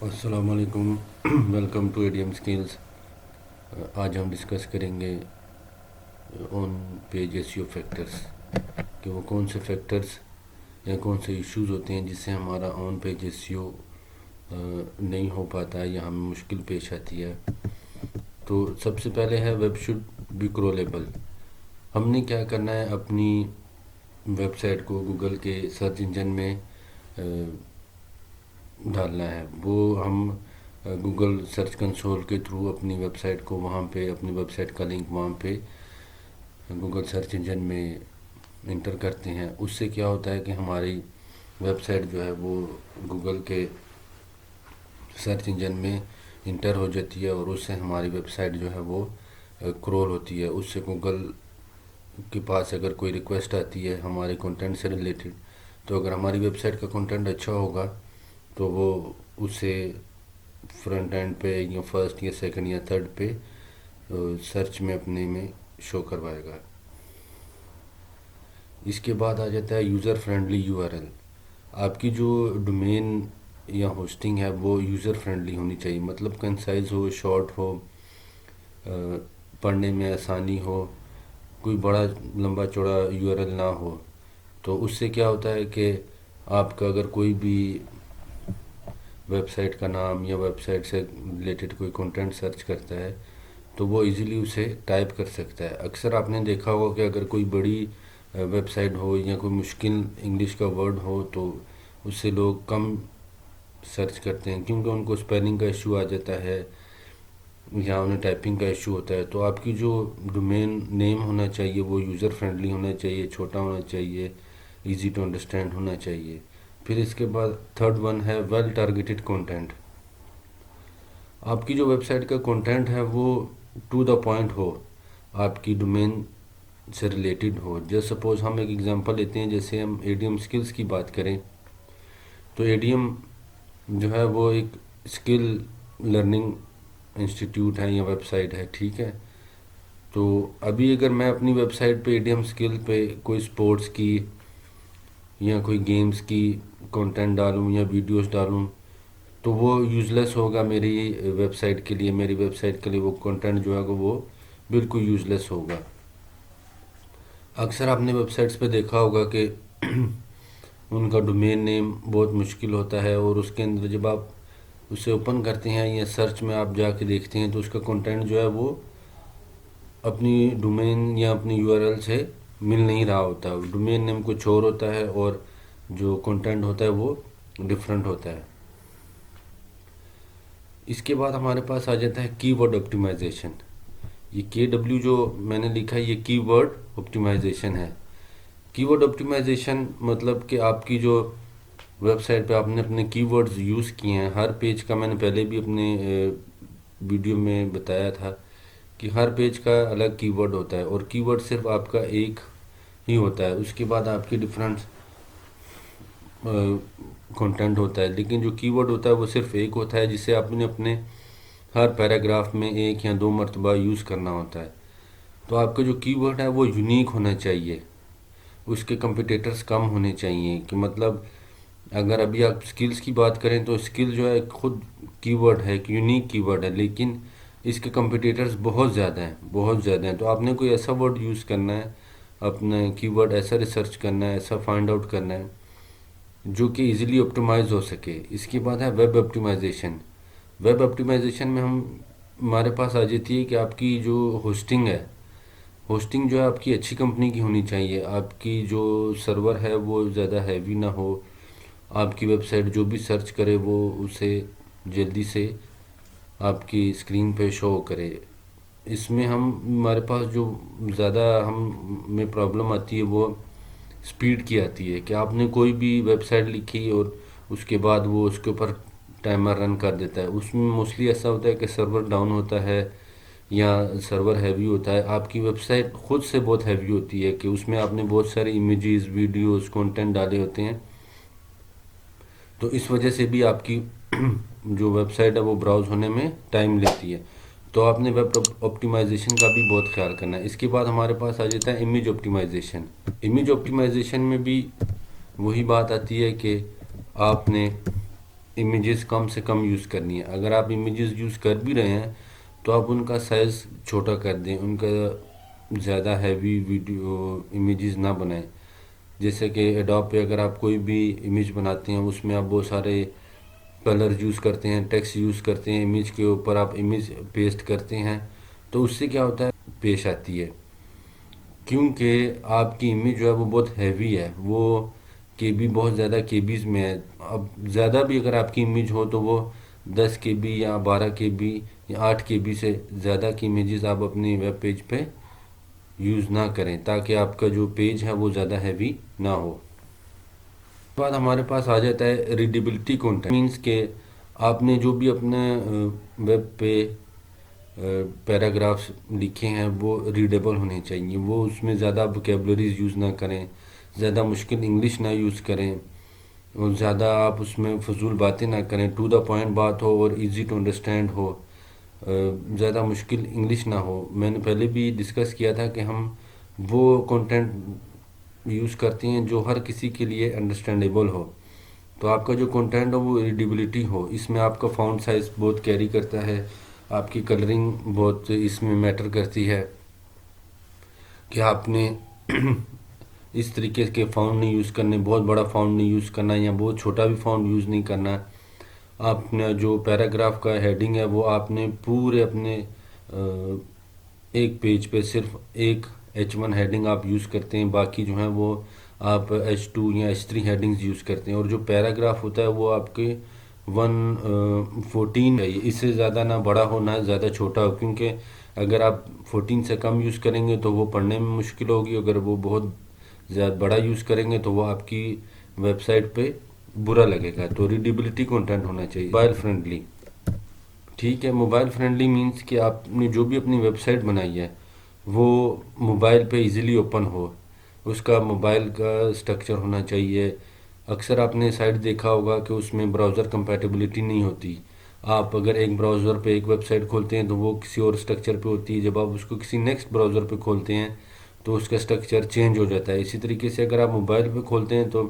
السلام علیکم welcome to idiom skills. آج ہم ڈسکس کریں گے آن پیج ایس ای او فیکٹرس کہ وہ کون سے فیکٹرس یا کون سے ایشوز ہوتے ہیں جس سے ہمارا آن پیج ایس ای او نہیں ہو پاتا یا ہمیں مشکل پیش آتی ہے. تو سب سے پہلے ہے ویب شوڈ بی کرولبل. ہم نے کیا کرنا ہے، اپنی ویب سائٹ کو گوگل کے سرچ انجن میں ڈالنا ہے. وہ ہم گوگل سرچ کنسول کے تھرو اپنی ویب سائٹ کو وہاں پہ اپنی ویب سائٹ کا لنک وہاں پہ گوگل سرچ انجن میں انٹر کرتے ہیں. اس سے کیا ہوتا ہے کہ ہماری ویب سائٹ جو ہے وہ گوگل کے سرچ انجن میں انٹر ہو جاتی ہے اور اس سے ہماری ویب سائٹ جو ہے وہ کرول ہوتی ہے. اس سے گوگل کے پاس اگر کوئی ریکویسٹ آتی ہے ہمارے کنٹینٹ سے ریلیٹڈ، تو اگر ہماری ویب سائٹ کا کنٹینٹ اچھا ہوگا تو وہ اسے فرنٹ اینڈ پہ یا فرسٹ یا سیکنڈ یا تھرڈ پہ سرچ میں اپنے میں شو کروائے گا. اس کے بعد آ جاتا ہے user friendly you R L. آپ کی جو ڈومین یا ہوسٹنگ ہے وہ یوزر فرینڈلی ہونی چاہیے، مطلب کنسائز ہو، شارٹ ہو، پڑھنے میں آسانی ہو، کوئی بڑا لمبا چوڑا یو آر ایل نہ ہو. تو اس سے کیا ہوتا ہے کہ آپ کا اگر کوئی بھی ویب سائٹ کا نام یا ویب سائٹ سے ریلیٹڈ کوئی کنٹینٹ سرچ کرتا ہے تو وہ ایزیلی اسے ٹائپ کر سکتا ہے. اکثر آپ نے دیکھا ہوگا کہ اگر کوئی بڑی ویب سائٹ ہو یا کوئی مشکل انگلش کا ورڈ ہو تو اس سے لوگ کم سرچ کرتے ہیں، کیونکہ ان کو اسپیلنگ کا ایشو آ جاتا ہے یا انہیں ٹائپنگ کا ایشو ہوتا ہے. تو آپ کی جو ڈومین نیم ہونا چاہیے وہ یوزر فرینڈلی ہونا چاہیے، چھوٹا ہونا چاہیے، ایزی ٹو انڈرسٹینڈ ہونا چاہیے. پھر اس کے بعد تھرڈ ون ہے ویل ٹارگیٹڈ کنٹینٹ. آپ کی جو ویب سائٹ کا کنٹینٹ ہے وہ ٹو دا پوائنٹ ہو، آپ کی ڈومین سے ریلیٹڈ ہو. جیسے سپوز ہم ایک ایگزامپل لیتے ہیں، جیسے ہم اے ڈی ایم اسکلس کی بات کریں تو اے ڈی ایم جو ہے وہ ایک اسکل لرننگ انسٹیٹیوٹ ہے یا ویب سائٹ ہے، ٹھیک ہے. تو ابھی اگر میں اپنی ویب سائٹ پہ اے ڈی ایم اسکل پہ کوئی سپورٹس کی یا کوئی گیمز کی کنٹینٹ ڈالوں یا ویڈیوز ڈالوں تو وہ یوزلیس ہوگا میری ویب سائٹ کے لیے. میری ویب سائٹ کے لیے وہ کنٹینٹ جو ہے وہ بالکل یوزلیس ہوگا. اکثر آپ نے ویب سائٹس پہ دیکھا ہوگا کہ ان کا ڈومین نیم بہت مشکل ہوتا ہے اور اس کے اندر جب آپ اسے اوپن کرتے ہیں یا سرچ میں آپ جا کے دیکھتے ہیں تو اس کا کنٹینٹ جو ہے وہ اپنی ڈومین یا اپنی یو آر ایل سے مل نہیں رہا ہوتا. ڈومین نیم کچھ اور ہوتا ہے اور جو کنٹینٹ ہوتا ہے وہ ڈفرینٹ ہوتا ہے. اس کے بعد ہمارے پاس آ جاتا ہے کی ورڈ آپٹیمائزیشن. یہ KW جو میں نے لکھا ہے یہ کی ورڈ آپٹیمائزیشن ہے. کی ورڈ آپٹیمائزیشن مطلب کہ آپ کی جو ویب سائٹ پہ آپ نے اپنے کی ورڈز یوز کیے ہیں، ہر پیج کا میں نے پہلے بھی اپنے ویڈیو میں بتایا تھا کہ ہر پیج کا الگ کی ورڈ ہوتا ہے اور کی ورڈ صرف آپ کا ایک ہی ہوتا ہے. اس کے بعد آپ کی ڈفرینٹ کنٹینٹ ہوتا ہے، لیکن جو کی ورڈ ہوتا ہے وہ صرف ایک ہوتا ہے جسے آپ نے اپنے ہر پیراگراف میں ایک یا دو مرتبہ یوز کرنا ہوتا ہے. تو آپ کا جو کی ورڈ ہے وہ یونیک ہونا چاہیے، اس کے کمپٹیٹرز کم ہونے چاہیے. کہ مطلب اگر ابھی آپ سکلز کی بات کریں تو سکل جو ہے خود کی ورڈ ہے، ایک یونیک کی ورڈ ہے، لیکن اس کے کمپٹیٹرز بہت زیادہ ہیں، بہت زیادہ ہیں. تو آپ نے کوئی ایسا ورڈ یوز کرنا ہے، اپنا کی ورڈ ایسا ریسرچ کرنا ہے، ایسا فائنڈ آؤٹ کرنا ہے جو کہ ایزیلی آپٹیمائز ہو سکے. اس کے بعد ہے ویب آپٹیمائزیشن. ویب آپٹیمائزیشن میں ہمارے پاس آ جاتی ہے کہ آپ کی جو ہوسٹنگ ہے، ہوسٹنگ جو ہے آپ کی اچھی کمپنی کی ہونی چاہیے. آپ کی جو سرور ہے وہ زیادہ ہیوی نہ ہو، آپ کی ویب سائٹ جو بھی سرچ کرے وہ اسے جلدی سے آپ کی اسکرین پہ شو کرے. اس میں ہمارے پاس جو زیادہ میں پرابلم آتی ہے وہ سپیڈ کی آتی ہے کہ آپ نے کوئی بھی ویب سائٹ لکھی اور اس کے بعد وہ اس کے اوپر ٹائمر رن کر دیتا ہے. اس میں موسٹلی ایسا ہوتا ہے کہ سرور ڈاؤن ہوتا ہے یا سرور ہیوی ہوتا ہے. آپ کی ویب سائٹ خود سے بہت ہیوی ہوتی ہے کہ اس میں آپ نے بہت سارے امیجز، ویڈیوز، کنٹینٹ ڈالے ہوتے ہیں. تو اس وجہ سے بھی آپ کی جو ویب سائٹ ہے وہ براؤز ہونے میں ٹائم لیتی ہے. تو آپ نے ویب آپٹیمائزیشن کا بھی بہت خیال کرنا ہے. اس کے بعد ہمارے پاس آ جاتا ہے امیج آپٹیمائزیشن. امیج آپٹیمائزیشن میں بھی وہی بات آتی ہے کہ آپ نے امیجز کم سے کم یوز کرنی ہے. اگر آپ امیجز یوز کر بھی رہے ہیں تو آپ ان کا سائز چھوٹا کر دیں, ان کا زیادہ ہیوی ویڈیو امیجز نہ بنائیں. جیسے کہ ایڈوب پہ اگر آپ کوئی بھی امیج بناتے ہیں اس میں آپ بہت سارے کلر یوز کرتے ہیں, ٹیکسٹ یوز کرتے ہیں, امیج کے اوپر آپ امیج پیسٹ کرتے ہیں, تو اس سے کیا ہوتا ہے پیش آتی ہے, کیونکہ آپ کی امیج جو ہے وہ بہت ہیوی ہے, وہ کے بی بہت زیادہ کے بیز میں ہے. اب زیادہ بھی اگر آپ کی امیج ہو تو وہ 10 کے بی یا 12 کے بی یا 8 کے بی سے زیادہ کی امیجز آپ اپنی ویب پیج پہ یوز نہ کریں, تاکہ آپ کا جو پیج ہے وہ زیادہ ہیوی نہ ہو. اس کے بعد ہمارے پاس آ جاتا ہے ریڈیبلٹی کنٹینٹ. مینس کہ آپ نے جو بھی اپنے ویب پہ پیراگرافس لکھے ہیں وہ ریڈیبل ہونے چاہیے. وہ اس میں زیادہ وکیبلریز یوز نہ کریں, زیادہ مشکل انگلش نہ یوز کریں, اور زیادہ آپ اس میں فضول باتیں نہ کریں. ٹو دا پوائنٹ بات ہو اور ایزی ٹو انڈرسٹینڈ ہو, زیادہ مشکل انگلش نہ ہو. میں نے پہلے بھی ڈسکس کیا تھا کہ ہم وہ کنٹینٹ یوز کرتے ہیں جو ہر کسی کے لیے انڈرسٹینڈیبل ہو. تو آپ کا جو کنٹینٹ ہو وہ ریڈیبلٹی ہو. اس میں آپ کا فونٹ سائز بہت کیری کرتا ہے, آپ کی کلرنگ بہت اس میں میٹر کرتی ہے کہ آپ نے اس طریقے کے فونٹ نہیں یوز کرنے, بہت بڑا فونٹ نہیں یوز کرنا یا بہت چھوٹا بھی فونٹ یوز نہیں کرنا. آپ نے جو پیراگراف کا ہیڈنگ ہے وہ آپ نے پورے اپنے ایک پیج پہ صرف ایک H1 ہیڈنگ آپ یوز کرتے ہیں, باقی جو ہیں وہ آپ H2 یا H3 ہیڈنگز یوز کرتے ہیں. اور جو پیراگراف ہوتا ہے وہ آپ کے 114 ہے, اس سے زیادہ نہ بڑا ہو نہ زیادہ چھوٹا ہو, کیونکہ اگر آپ 14 سے کم یوز کریں گے تو وہ پڑھنے میں مشکل ہوگی. اگر وہ بہت زیادہ بڑا یوز کریں گے تو وہ آپ کی ویب سائٹ پہ برا لگے گا. تو ریڈیبلٹی کنٹینٹ ہونا چاہیے. موبائل فرینڈلی, ٹھیک ہے. موبائل فرینڈلی مینس کہ آپ نے جو بھی اپنی ویب سائٹ بنائی ہے وہ موبائل پہ ایزیلی اوپن ہو, اس کا موبائل کا سٹرکچر ہونا چاہیے. اکثر آپ نے سائٹ دیکھا ہوگا کہ اس میں براؤزر کمپیٹیبلٹی نہیں ہوتی. آپ اگر ایک براؤزر پہ ایک ویب سائٹ کھولتے ہیں تو وہ کسی اور سٹرکچر پہ ہوتی ہے, جب آپ اس کو کسی نیکسٹ براؤزر پہ کھولتے ہیں تو اس کا سٹرکچر چینج ہو جاتا ہے. اسی طریقے سے اگر آپ موبائل پہ کھولتے ہیں تو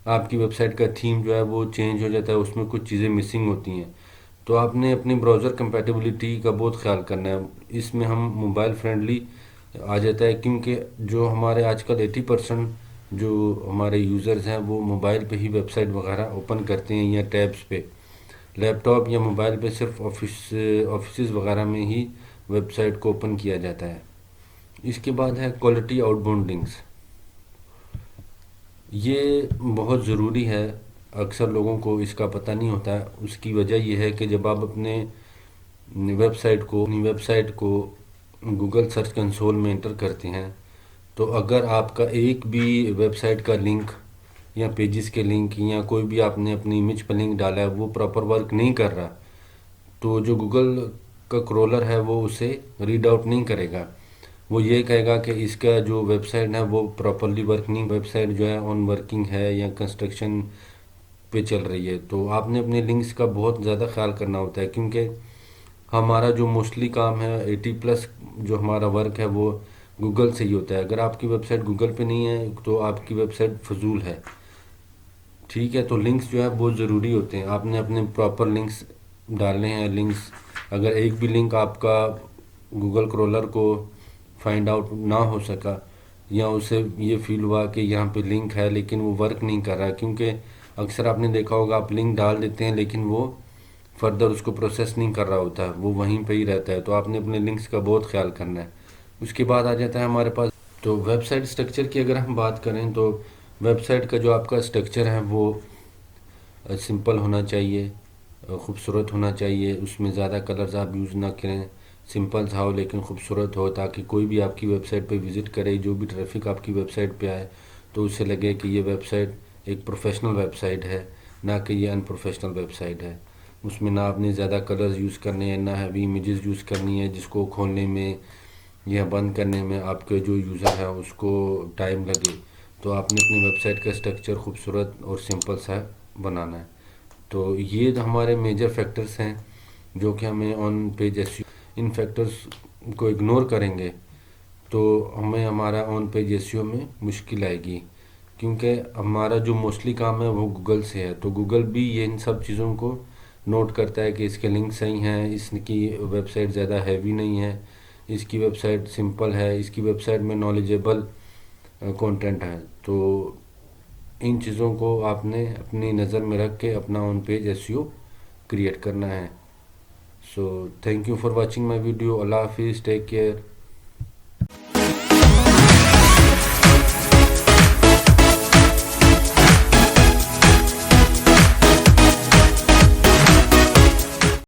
آپ کی ویب سائٹ کا تھیم جو ہے وہ چینج ہو جاتا ہے, اس میں کچھ چیزیں مسنگ ہوتی ہیں. تو آپ نے اپنی براؤزر کمپیٹیبلٹی کا بہت خیال کرنا ہے. اس میں ہم موبائل فرینڈلی آ جاتا ہے, کیونکہ جو ہمارے آج کل 80% جو ہمارے یوزرز ہیں وہ موبائل پہ ہی ویب سائٹ وغیرہ اوپن کرتے ہیں یا ٹیبز پہ. لیپ ٹاپ یا موبائل پہ صرف آفیسز وغیرہ میں ہی ویب سائٹ کو اوپن کیا جاتا ہے. اس کے بعد ہے کوالٹی آؤٹ باؤنڈ لنکس. یہ بہت ضروری ہے, اکثر لوگوں کو اس کا پتہ نہیں ہوتا ہے. اس کی وجہ یہ ہے کہ جب آپ اپنے ویب سائٹ کو گوگل سرچ کنسول میں انٹر کرتے ہیں تو اگر آپ کا ایک بھی ویب سائٹ کا لنک یا پیجز کے لنک یا کوئی بھی آپ نے اپنی امیج پر لنک ڈالا ہے وہ پراپر ورک نہیں کر رہا, تو جو گوگل کا کرولر ہے وہ اسے ریڈ آؤٹ نہیں کرے گا. وہ یہ کہے گا کہ اس کا جو ویب سائٹ ہے وہ پراپرلی ورک نہیں, ویب سائٹ جو ہے آن ورکنگ ہے یا کنسٹرکشن پہ چل رہی ہے. تو آپ نے اپنے لنکس کا بہت زیادہ خیال کرنا ہوتا ہے, کیونکہ ہمارا جو موسٹلی کام ہے 80+ جو ہمارا ورک ہے وہ گوگل سے ہی ہوتا ہے. اگر آپ کی ویب سائٹ گوگل پہ نہیں ہے تو آپ کی ویب سائٹ فضول ہے, ٹھیک ہے. تو لنکس جو ہے بہت ضروری ہوتے ہیں, آپ نے اپنے پراپر لنکس ڈالنے ہیں. لنکس اگر ایک بھی لنک آپ کا گوگل کرولر کو فائنڈ آؤٹ نہ ہو سکا یا اسے یہ فیل ہوا کہ یہاں پہ لنک ہے لیکن وہ ورک نہیں کر رہا, کیونکہ اکثر آپ نے دیکھا ہوگا آپ لنک ڈال دیتے ہیں لیکن وہ فردر اس کو پروسیس نہیں کر رہا ہوتا ہے, وہ وہیں پہ ہی رہتا ہے. تو آپ نے اپنے لنکس کا بہت خیال کرنا ہے. اس کے بعد آ جاتا ہے ہمارے پاس تو ویب سائٹ سٹرکچر کی. اگر ہم بات کریں تو ویب سائٹ کا جو آپ کا سٹرکچر ہے وہ سمپل ہونا چاہیے, خوبصورت ہونا چاہیے. اس میں زیادہ کلرز آپ یوز نہ کریں, سمپل سا ہو لیکن خوبصورت ہو, تاکہ کوئی بھی آپ کی ویب سائٹ پہ وزٹ کرے, جو بھی ٹریفک آپ کی ویب سائٹ پہ آئے تو اسے لگے کہ یہ ویب سائٹ ایک پروفیشنل ویب سائٹ ہے, نہ کہ یہ ان پروفیشنل ویب سائٹ ہے. اس میں نہ آپ نے زیادہ کلرز یوز کرنے ہیں, نہ ہیوی امیجز یوز کرنی ہے جس کو کھولنے میں یا بند کرنے میں آپ کے جو یوزر ہے اس کو ٹائم لگے. تو آپ نے اپنی ویب سائٹ کا سٹرکچر خوبصورت اور سمپل سا بنانا ہے. تو یہ ہمارے میجر فیکٹرز ہیں جو کہ ہمیں آن پیج ایس. ان فیکٹرز کو اگنور کریں گے تو ہمیں ہمارا آن پیج ایس میں مشکل آئے گی. کیونکہ ہمارا جو موسٹلی کام ہے وہ گوگل سے ہے، تو گوگل بھی یہ ان سب چیزوں کو نوٹ کرتا ہے کہ اس کے لنک صحیح ہیں، اس کی ویب سائٹ زیادہ ہیوی نہیں ہے، اس کی ویب سائٹ سمپل ہے، اس کی ویب سائٹ میں نالجیبل کنٹینٹ ہے. تو ان چیزوں کو آپ نے اپنی نظر میں رکھ کے اپنا آن پیج SEO کریٹ کرنا ہے. So thank you for watching my video. اللہ حافظ. Take care.